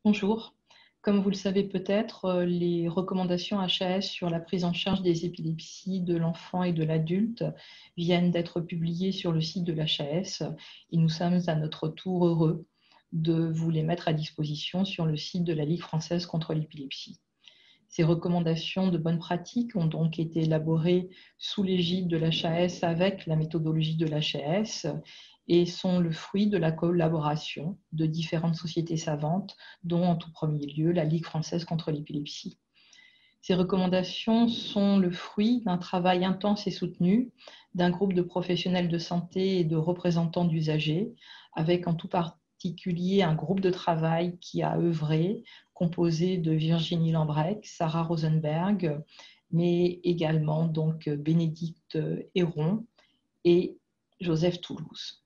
Bonjour. Comme vous le savez peut-être, les recommandations HAS sur la prise en charge des épilepsies de l'enfant et de l'adulte viennent d'être publiées sur le site de l'HAS et nous sommes à notre tour heureux de vous les mettre à disposition sur le site de la Ligue française contre l'épilepsie. Ces recommandations de bonne pratique ont donc été élaborées sous l'égide de l'HAS avec la méthodologie de l'HAS et sont le fruit de la collaboration de différentes sociétés savantes, dont en tout premier lieu la Ligue française contre l'épilepsie. Ces recommandations sont le fruit d'un travail intense et soutenu d'un groupe de professionnels de santé et de représentants d'usagers, avec en tout particulier un groupe de travail qui a œuvré, composé de Virginie Lambrecq, Sarah Rosenberg, mais également donc Bénédicte Héron et Joseph Toulouse.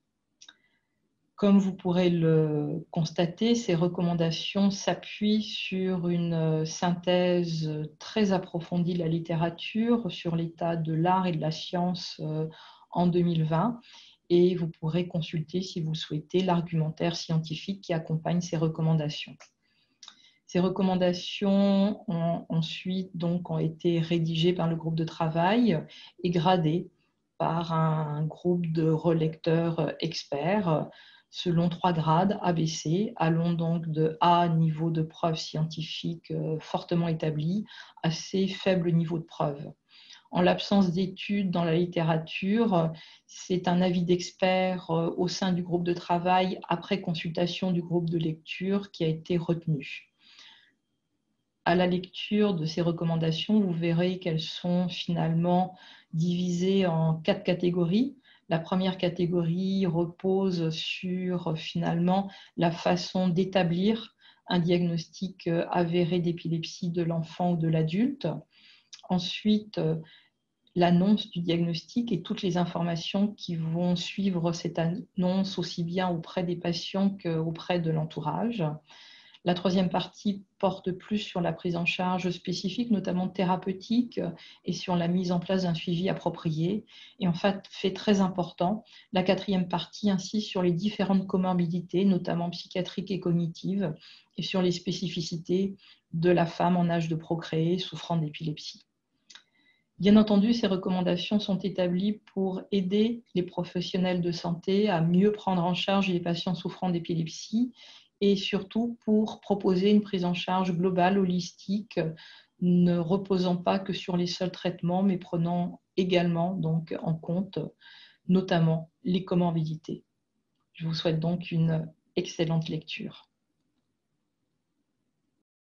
Comme vous pourrez le constater, ces recommandations s'appuient sur une synthèse très approfondie de la littérature sur l'état de l'art et de la science en 2020 et vous pourrez consulter, si vous le souhaitez, l'argumentaire scientifique qui accompagne ces recommandations. Ces recommandations ont ensuite ont été rédigées par le groupe de travail et gradées par un groupe de relecteurs experts selon 3 grades ABC, allant donc de A, niveau de preuve scientifique fortement établi, à C, faible niveau de preuve. En l'absence d'études dans la littérature, c'est un avis d'expert au sein du groupe de travail après consultation du groupe de lecture qui a été retenu. À la lecture de ces recommandations, vous verrez qu'elles sont finalement divisées en 4 catégories. La première catégorie repose sur finalement la façon d'établir un diagnostic avéré d'épilepsie de l'enfant ou de l'adulte. Ensuite, l'annonce du diagnostic et toutes les informations qui vont suivre cette annonce aussi bien auprès des patients qu'auprès de l'entourage. La troisième partie porte plus sur la prise en charge spécifique, notamment thérapeutique, et sur la mise en place d'un suivi approprié. Et en fait très important, la quatrième partie insiste sur les différentes comorbidités, notamment psychiatriques et cognitives, et sur les spécificités de la femme en âge de procréer souffrant d'épilepsie. Bien entendu, ces recommandations sont établies pour aider les professionnels de santé à mieux prendre en charge les patients souffrant d'épilepsie et surtout pour proposer une prise en charge globale, holistique, ne reposant pas que sur les seuls traitements, mais prenant également donc en compte notamment les comorbidités. Je vous souhaite donc une excellente lecture.